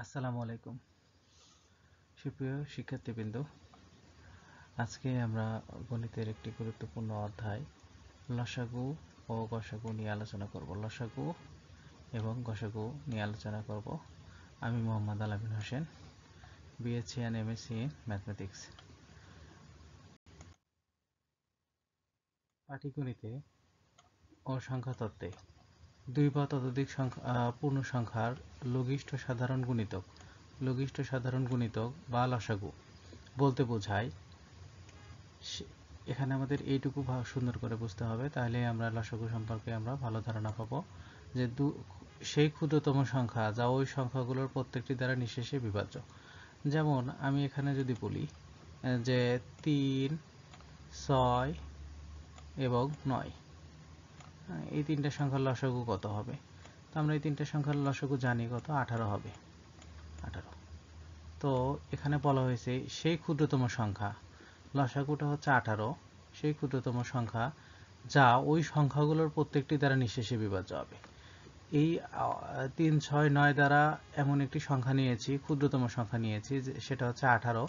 আসসালামু আলাইকুম সুপ্রিয় শিক্ষার্থীবৃন্দ, আজকে আমরা গণিতের একটি গুরুত্বপূর্ণ অধ্যায় লসাগু ও গসাগু নিয়ে আলোচনা করব। লসাগু এবং গসাগু নিয়ে আলোচনা করব। আমি Mohammad Alamin Hossain, BSc and MSc in mathematics. পাটিগণিতে ও সংখ্যাতত্ত্বে দুই বা ততোধিক পূর্ণ সংখ্যার লঘিষ্ঠ সাধারণ গুণিতক বা লসাগু বলতে বোঝায়। এখানে আমাদের এইটুকু সুন্দর করে বুঝতে হবে, তাহলে আমরা লসাগু সম্পর্কে আমরা ভালো ধারণা পাবো যে সেই ক্ষুদ্রতম সংখ্যা যা ওই সংখ্যাগুলোর প্রত্যেকটি দ্বারা নিঃশেষে বিভাজ্য। যেমন আমি এখানে যদি বলি যে 3, 6 এবং 9, এই তিনটা সংখ্যার লসাগু কত হবে? তো আমরা এই তিনটা সংখ্যার লসাগু জানি, কত? 18 হবে। 18। তো এখানে বলা হয়েছে সেই ক্ষুদ্রতম সংখ্যা, লসাগুটা হচ্ছে 18, সেই ক্ষুদ্রতম সংখ্যা যা ওই সংখ্যাগুলোর প্রত্যেকটি দ্বারা নিঃশেষে বিভাজ্য হবে। এই 3, 6, 9 দ্বারা এমন একটি সংখ্যা নিয়েছি, ক্ষুদ্রতম সংখ্যা নিয়েছি, সেটা হচ্ছে 18,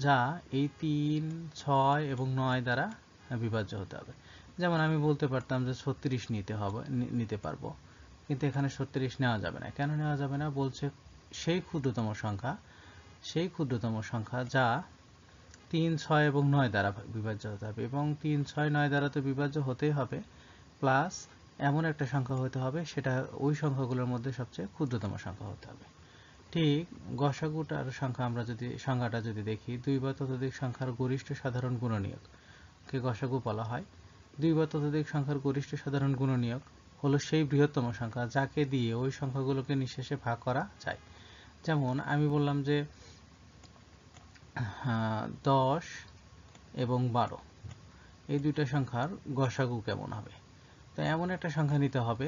যা এই 3, 6 এবং 9 দ্বারা বিভাজ্য হতে হবে। যেমন আমি বলতে পারতাম যে 36 নিতে পারবো, কিন্তু এখানে 36 নেওয়া যাবে না। কেন নেওয়া যাবে না? বলছে সেই ক্ষুদ্রতম সংখ্যা যা 3, 6 এবং 9 দ্বারা বিভাজ্য হতে হবে, এবং 3, 6, 9 দ্বারা তো বিভাজ্য হতেই হবে, প্লাস এমন একটা সংখ্যা হতে হবে সেটা ওই সংখ্যাগুলোর মধ্যে সবচেয়ে ক্ষুদ্রতম সংখ্যা হতে হবে। ঠিক গসাগুটার সংখ্যাটা যদি দেখি, দুই বা ততোধিক সংখ্যার গরিষ্ঠ সাধারণ গুণনীয়ককে গসাগু বলা হয়। দুই বা ততোধিক সংখ্যার গরিষ্ঠ সাধারণ গুণনীয়ক হলো সেই বৃহত্তম সংখ্যা যাকে দিয়ে ওই সংখ্যাগুলোকে নিঃশেষে ভাগ করা যায়। যেমন আমি বললাম যে 10 এবং 12, এই দুইটা সংখ্যার গসাগু কেমন হবে? তো এমন একটা সংখ্যা নিতে হবে,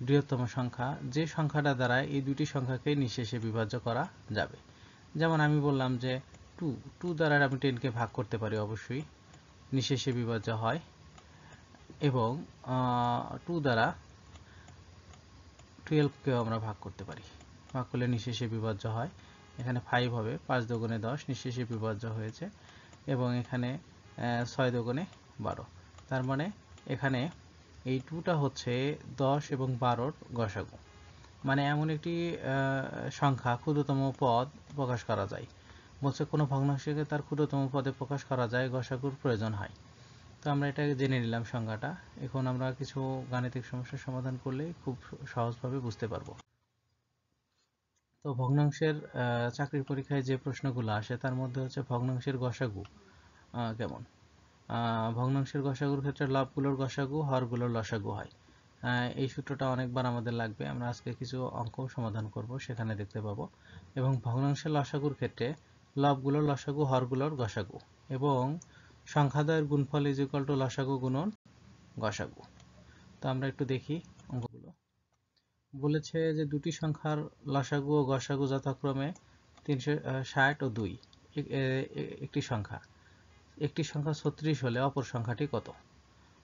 বৃহত্তম সংখ্যা, যে সংখ্যাটা দ্বারা এই দুটি সংখ্যাকে নিঃশেষে বিভাজ্য করা যাবে। যেমন আমি বললাম যে 2 দ্বারা আমি 10কে ভাগ করতে পারি, অবশ্যই নিঃশেষে বিভাজ্য হয়, এবং 2 দ্বারা 12কেও আমরা ভাগ করতে পারি, ভাগ করলে নিঃশেষে বিভাজ্য হয়। এখানে 5 হবে, 5 দুগুণে 10, নিঃশেষে বিভাজ্য হয়েছে, এবং এখানে 6 দুগুণে 12। তার মানে এখানে এই 2টা হচ্ছে 10 এবং 12র গসাগু। মানে এমন একটি সংখ্যা, ক্ষুদ্রতম পদ প্রকাশ করা যায়। বলছে কোনো ভগ্নাংশকে তার ক্ষুদ্রতম পদে প্রকাশ করা যায়, গসাগুর প্রয়োজন হয়। তো আমরা এটা জেনে নিলাম সংজ্ঞাটা। এখন আমরা কিছু গাণিতিক সমস্যার সমাধান করলে খুব সহজভাবে বুঝতে পারবো। তো ভগ্নাংশের চাকরির পরীক্ষায় যে প্রশ্নগুলো আসে তার মধ্যে হচ্ছে ভগ্নাংশের গসাগু কেমন। ভগ্নাংশের গসাগুর ক্ষেত্রে লবগুলোর গসাগু হরগুলোর লসাগু হয়। এই সূত্রটা অনেকবার আমাদের লাগবে, আমরা আজকে কিছু অঙ্ক সমাধান করব, সেখানে দেখতে পাবো। এবং ভগ্নাংশের লসাগুর ক্ষেত্রে লবগুলোর লসাগু হরগুলোর গসাগু, এবং সংখ্যাদ্বয়ের গুণফল ইজ ইকুয়াল টু লসাগু গুণন গসাগু। তো আমরা একটু দেখি অঙ্কগুলো। বলেছে যে দুটি সংখ্যার লসাগু ও গসাগু যথাক্রমে 360 ও 2। একটি সংখ্যা 36 হলে অপর সংখ্যাটি কত?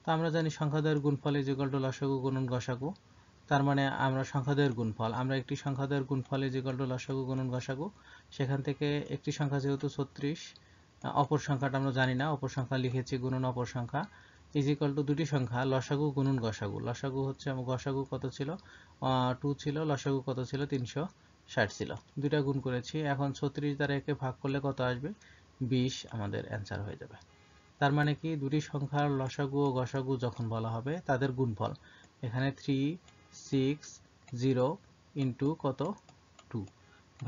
তো আমরা জানি সংখ্যাদ্বয়ের গুণফল ইজ ইকুয়াল টু লসাগু গুণন গসাগু। তার মানে আমরা সংখ্যাদ্বয়ের গুণফল, আমরা একটি সংখ্যাদ্বয়ের গুণফল ইজ ইকুয়াল টু লসাগু গুণন গসাগু। সেখান থেকে একটি সংখ্যা যেহেতু 36, অপর সংখ্যাটা আমরা জানি না, অপর সংখ্যা লিখেছি গুণন অপর সংখ্যা, ইজ ইকুয়াল টু দুটি সংখ্যা লসাগু গুণন গসাগু। লসাগু হচ্ছে, গসাগু কত ছিল? 2 ছিল, লসাগু কত ছিল? 360 ছিল। দুইটা গুণ করেছি, এখন 36 দ্বারা একে ভাগ করলে কত আসবে? 20 আমাদের অ্যান্সার হয়ে যাবে। তার মানে কি, দুটি সংখ্যার লসাগু ও গসাগু যখন বলা হবে তাদের গুণফল, এখানে 3, 6, 0 ইন্টু কত? 2,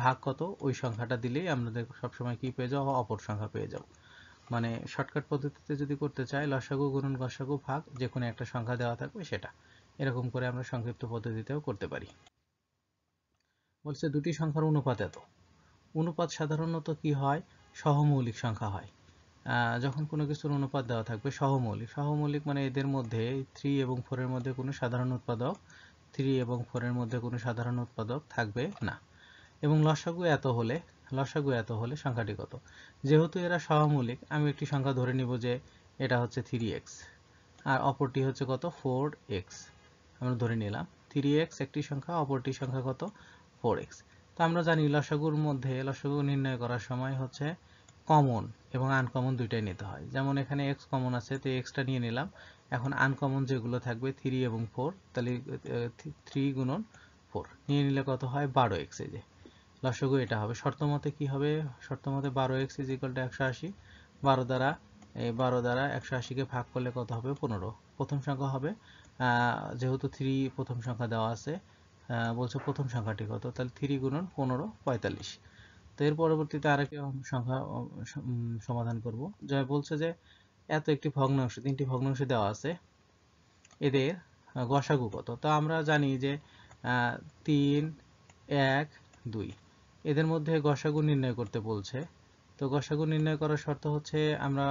ভাগ কত? ওই সংখ্যাটা দিলেই আমাদের সবসময় কি পেয়ে যাবো? অপর সংখ্যা পেয়ে যাব। মানে শর্টকাট পদ্ধতিতে যদি করতে চাই, লসাগু গুণন গসাগু ভাগ যে কোনো একটা সংখ্যা দেওয়া থাকবে সেটা, এরকম করে আমরা সংক্ষিপ্ত পদ্ধতিতেও করতে পারি। বলছে দুটি সংখ্যার অনুপাত এত। অনুপাত সাধারণত কি হয়? সহমৌলিক সংখ্যা হয়। যখন কোনো কিছুর অনুপাত দেওয়া থাকবে সহমৌলিক মানে এদের মধ্যে 3 এবং 4 এর মধ্যে কোনো সাধারণ উৎপাদক, 3 এবং 4 এর মধ্যে কোনো সাধারণ উৎপাদক থাকবে না। এবং লসাগু এত হলে সংখ্যাটি কত? যেহেতু এরা সহমৌলিক, আমি একটি সংখ্যা ধরে নিব যে এটা হচ্ছে 3x, আর অপরটি হচ্ছে কত? 4x। আমরা ধরে নিলাম 3x একটি সংখ্যা, অপরটি সংখ্যা কত? 4x। তো আমরা জানি লসাগুর মধ্যে লসাগু নির্ণয় করার সময় হচ্ছে কমন এবং আনকমন দুইটাই নিতে হয়। যেমন এখানে এক্স কমন আছে, তো এক্সটা নিয়ে নিলাম। এখন আনকমন যেগুলো থাকবে 3 এবং 4, তাহলে 3 গুণন 4 নিয়ে নিলে কত হয় 12x। এই যে লসাগু এটা হবে। শর্ত মতে কি হবে? শর্ত মতে 12x = 180। 12 দ্বারা 180 কে ভাগ করলে কত হবে? 15। প্রথম সংখ্যা হবে, যেহেতু 3 প্রথম সংখ্যা দেওয়া আছে, বলছে প্রথম সংখ্যাটি কত, তাহলে 3 গুণন 15 45। তো এর পরবর্তীতে আরেকটি সংখ্যা সমাধান করব। যা বলছে যে এত একটি ভগ্নাংশ, 3টি ভগ্নাংশ দেওয়া আছে, এদের গসাগু কত। তো আমরা জানি যে 3 1 2 এদের মধ্যে গসাগু নির্ণয় করতে বলছে। তো গসাগু নির্ণয় করার শর্ত হচ্ছে আমরা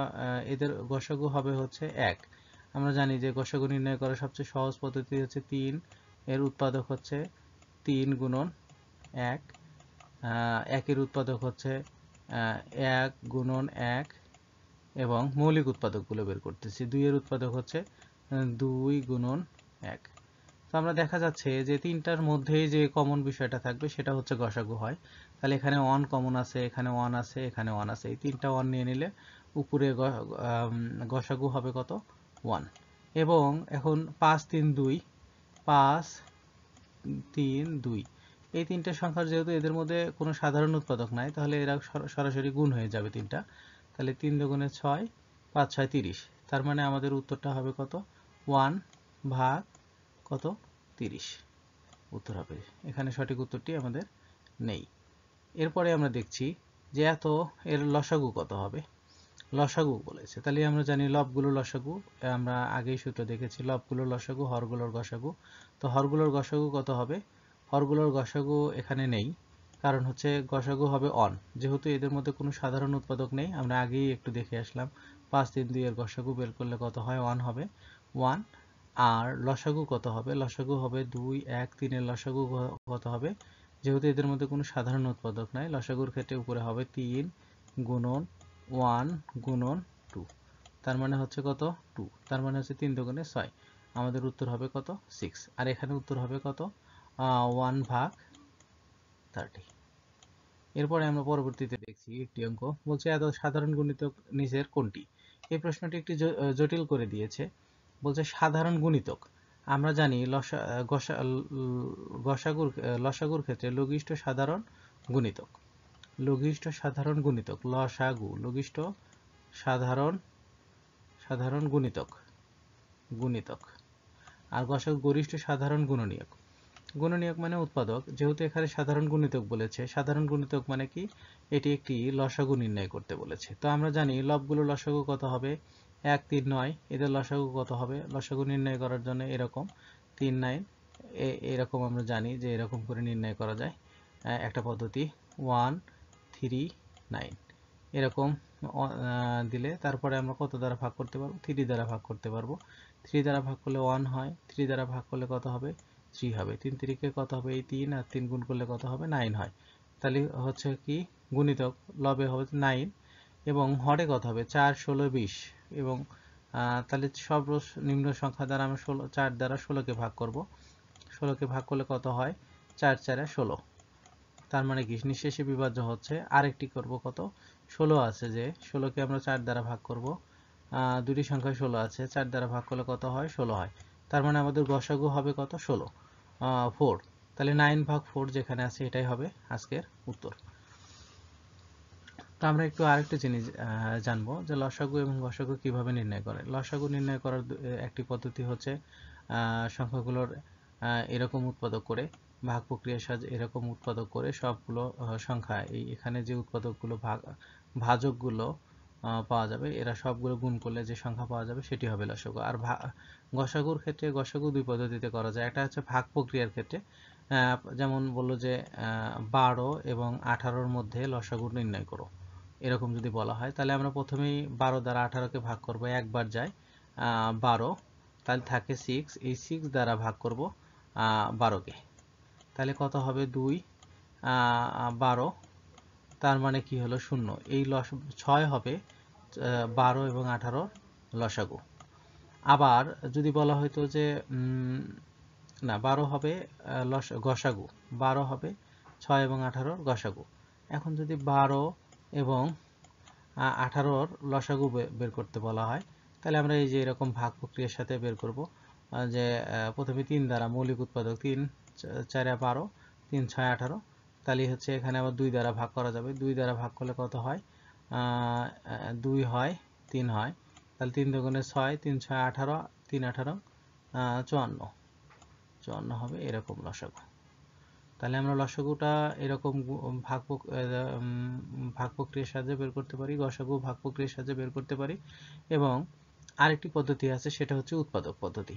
এদের গসাগু হবে হচ্ছে 1। আমরা জানি যে গসাগু নির্ণয় করার সবচেয়ে সহজ পদ্ধতি হচ্ছে 3 এর উৎপাদক হচ্ছে 3 গুণন 1, 1 এর উৎপাদক হচ্ছে 1 গুণন 1, এবং মৌলিক উৎপাদকগুলো বের করতেছি। 2 এর উৎপাদক হচ্ছে 2 গুণন 1। তো আমরা দেখা যাচ্ছে যে তিনটার মধ্যেই যে কমন বিষয়টা থাকবে সেটা হচ্ছে গসাগু হয়। তাহলে এখানে 1 কমন আছে, এখানে 1 আছে, এখানে 1 আছে, এই তিনটা 1 নিয়ে নিলে উপরে গসাগু হবে কত? 1। এবং এখন 5 3 2, 5 3 2 এই তিনটা সংখ্যার যেহেতু এদের মধ্যে কোনো সাধারণ উৎপাদক নাই, তাহলে এরা সরাসরি গুণ হয়ে যাবে তিনটা। তাহলে 3 দুগুণে 6, 5 6 30। তার মানে আমাদের উত্তরটা হবে কত? 1 ভাগ কত? 30 উত্তর হবে। এখানে সঠিক উত্তরটি আমাদের নেই। এরপরে আমরা দেখছি যে এর লসাগু কত হবে। লসাগু বলেছে, তাহলে আমরা জানি লবগুলো লসাগু, আমরা আগেই সূত্র দেখেছি, লবগুলো লসাগু হরগুলোর গসাগু। তো হরগুলোর গসাগু কত হবে? হরগুলোর গসাগু এখানে নেই, কারণ হচ্ছে গসাগু হবে 1, যেহেতু এদের মধ্যে কোনো সাধারণ উৎপাদক নেই। আমরা আগেই একটু দেখে আসলাম, 5 3 2 এর গসাগু বের করলে কত হয়? 1 হবে, 1। আর লসাগু কত হবে? লসাগু হবে 2 1 3 এর লসাগু কত হবে? যেহেতু এদের মধ্যে কোনো সাধারণ উৎপাদক নাই, লসাগুর ক্ষেত্রে উপরে হবে 3 গুণন 1 গুণন 2, তার মানে হচ্ছে কত? 2। তার মানে হচ্ছে 3 দুগুণে 6। আমাদের উত্তর হবে কত? 6। আর এখানে উত্তর হবে কত? 1 ভাগ 30। এরপরে আমরা পরবর্তীতে দেখছি একটি অঙ্ক, বলছে এত সাধারণ গুণিতক নিচের কোনটি? এই প্রশ্নটি একটি জটিল করে দিয়েছে। বলছে সাধারণ গুণিতক। আমরা জানি লসাগুর ক্ষেত্রে লঘিষ্ঠ সাধারণ গুণিতক, লঘিষ্ঠ সাধারণ গুণিতক, লসাগু লঘিষ্ঠ সাধারণ গুণিতক, আর গসাগু গরিষ্ঠ সাধারণ গুণনীয়ক। গুণনীয়ক মানে উৎপাদক, যেহেতু এখানে সাধারণ গুণিতক বলেছে, সাধারণ গুণিতক মানে কি? এটি একটি লসাগু নির্ণয় করতে বলেছে। তো আমরা জানি লবগুলো লসাগু কত হবে? 1 3 9। এদের লসাগু কত হবে? লসাগু নির্ণয় করার জন্য এরকম 3 9, এরকম আমরা জানি যে এরকম করে নির্ণয় করা যায় একটা পদ্ধতি, 1 3 9 এরকম দিলে তারপরে আমরা কত দ্বারা ভাগ করতে পারবো? 3 দ্বারা ভাগ করতে পারবো। 3 দ্বারা ভাগ করলে 1 হয়, 3 দ্বারা ভাগ করলে কত হবে? 3 হবে। 3 3 কত হবে? এই 3, আর 3 গুণ করলে কত হবে? 9 হয়। তাহলে হচ্ছে কি গুণিতক লবে হবে 9, এবং হরে কত হবে? 4 16 20। এবং তাহলে সর্বনিম্ন সংখ্যা দ্বারা আমরা 4 দ্বারা 16কে ভাগ করব। 16কে ভাগ করলে কত হয়? 4 4 16। তার মানে কি নিঃশেষে বিভাজ্য হচ্ছে। আরেকটি করব কত? 16 আছে, যে 16কে আমরা 4 দ্বারা ভাগ করব। দুটি সংখ্যা 16 আছে, 4 দ্বারা ভাগ করলে কত হয়? 16 হয়। তার মানে আমাদের গসাগু হবে কত? 16 4। তাহলে 9 ভাগ 4 যেখানে আছে এটাই হবে আজকের উত্তর। তো আমরা একটু আরেকটা জিনিস জানবো যে লসাগু এবং গসাগু কিভাবে নির্ণয় করে। লসাগু নির্ণয় করার একটি পদ্ধতি হচ্ছে সংখ্যাগুলোর এরকম উৎপাদক করে, ভাগ প্রক্রিয়ার সাহায্যে এরকম উৎপাদক করে সবগুলো সংখ্যা, এখানে যে উৎপাদকগুলো ভাজকগুলো পাওয়া যাবে, এরা সবগুলো গুণ করলে যে সংখ্যা পাওয়া যাবে সেটি হবে লসাগু। আর গসাগুর ক্ষেত্রে গসাগু দুই পদ্ধতিতে করা যায়। একটা হচ্ছে ভাগ প্রক্রিয়ার ক্ষেত্রে, যেমন বললো যে 12 এবং 18-র মধ্যে লসাগু নির্ণয় করো, এরকম যদি বলা হয়, তাহলে আমরা প্রথমেই 12 দ্বারা 18কে ভাগ করব, একবার যায় 12, তাহলে থাকে 6, এই 6 দ্বারা ভাগ করব 12কে, তাহলে কত হবে? 2 12, তার মানে কি হলো? 0। এই 6 হবে 12 এবং 18 লসাগু। আবার যদি বলা হয়তো যে না, 12 হবে গসাগু, 12 হবে 6 এবং 18 গসাগু। এখন যদি 12 এবং 18 লসাগু বের করতে বলা হয়, তাহলে আমরা এই যে এরকম ভাগ প্রক্রিয়ার সাথে বের করব। যে প্রথমে 3 দ্বারা মৌলিক উৎপাদক 3 4 12 3 6 18, তাহলে হচ্ছে এখানে আবার 2 দ্বারা ভাগ করা যাবে। 2 দ্বারা ভাগ করলে কত হয়? 2 হয়, 3 হয়, তাহলে 3 দুগুণে 6, 3 6 18, 3 18 54, 54 হবে এরকম লসাগু। তাহলে আমরা লসাগুটা এরকম ভাগ প্রক্রিয়ার সাহায্যে বের করতে পারি, গসাগু ভাগ প্রক্রিয়ার সাহায্যে বের করতে পারি, এবং আরেকটি পদ্ধতি আছে, সেটা হচ্ছে উৎপাদক পদ্ধতি।